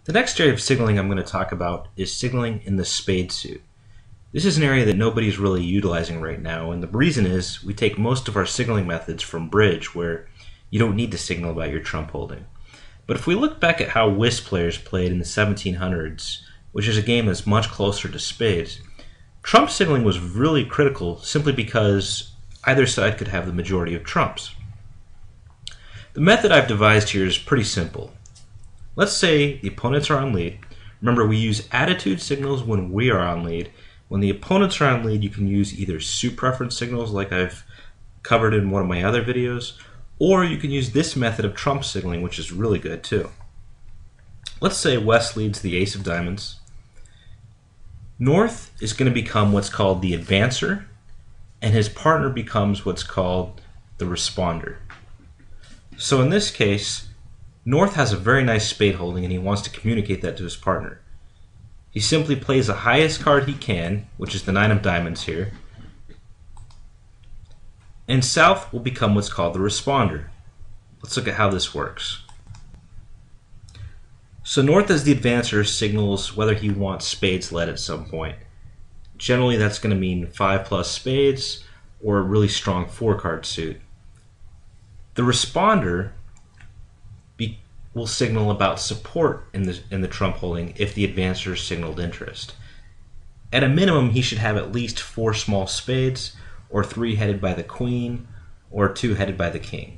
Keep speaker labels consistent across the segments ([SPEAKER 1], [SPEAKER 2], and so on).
[SPEAKER 1] The next area of signaling I'm going to talk about is signaling in the spade suit. This is an area that nobody's really utilizing right now, and the reason is we take most of our signaling methods from bridge, where you don't need to signal about your trump holding. But if we look back at how whist players played in the 1700s, which is a game that's much closer to spades, trump signaling was really critical simply because either side could have the majority of trumps. The method I've devised here is pretty simple. Let's say the opponents are on lead. Remember, we use attitude signals when we are on lead. When the opponents are on lead, you can use either suit preference signals like I've covered in one of my other videos, or you can use this method of trump signaling, which is really good too. Let's say West leads the ace of diamonds. North is going to become what's called the advancer, and his partner becomes what's called the responder. So in this case, North has a very nice spade holding and he wants to communicate that to his partner. He simply plays the highest card he can, which is the 9 of diamonds here, and South will become what's called the responder. Let's look at how this works. So North as the advancer signals whether he wants spades led at some point. Generally that's going to mean 5 plus spades or a really strong 4 card suit. The responder will signal about support in the trump holding if the advancer signaled interest. At a minimum, he should have at least 4 small spades, or 3 headed by the queen, or 2 headed by the king.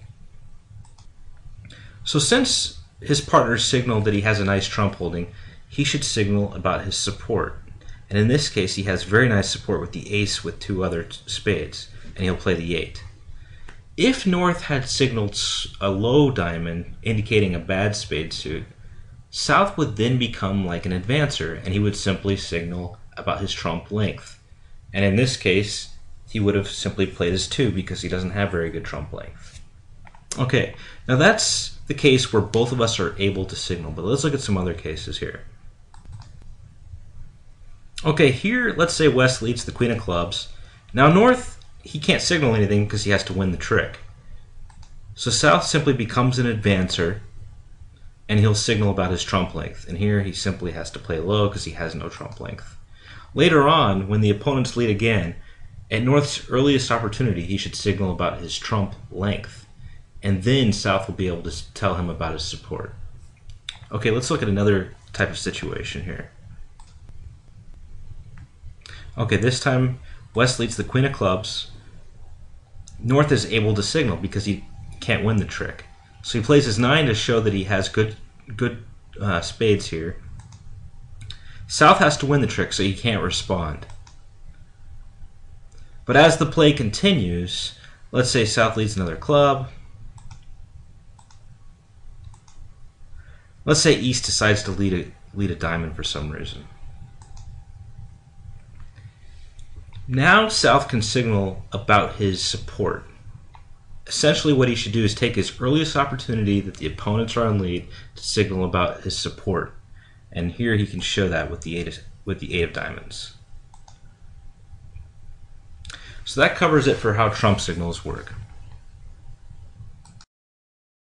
[SPEAKER 1] So since his partner signaled that he has a nice trump holding, he should signal about his support. And in this case, he has very nice support with the ace with 2 other spades, and he'll play the 8. If North had signaled a low diamond, indicating a bad spade suit, South would then become like an advancer, and he would simply signal about his trump length. And in this case, he would have simply played his 2 because he doesn't have very good trump length. Okay, now that's the case where both of us are able to signal, but let's look at some other cases here. Okay, here, let's say West leads the queen of clubs. Now North, he can't signal anything because he has to win the trick. So South simply becomes an advancer and he'll signal about his trump length. And here he simply has to play low because he has no trump length. Later on, when the opponents lead again, at North's earliest opportunity, he should signal about his trump length. And then South will be able to tell him about his support. Okay, let's look at another type of situation here. Okay, this time West leads the queen of clubs. North is able to signal because he can't win the trick. So he plays his 9 to show that he has good spades here. South has to win the trick, so he can't respond. But as the play continues, let's say South leads another club. Let's say East decides to lead a diamond for some reason. Now South can signal about his support. Essentially what he should do is take his earliest opportunity that the opponents are on lead to signal about his support. And here he can show that with the 8 of diamonds. So that covers it for how trump signals work.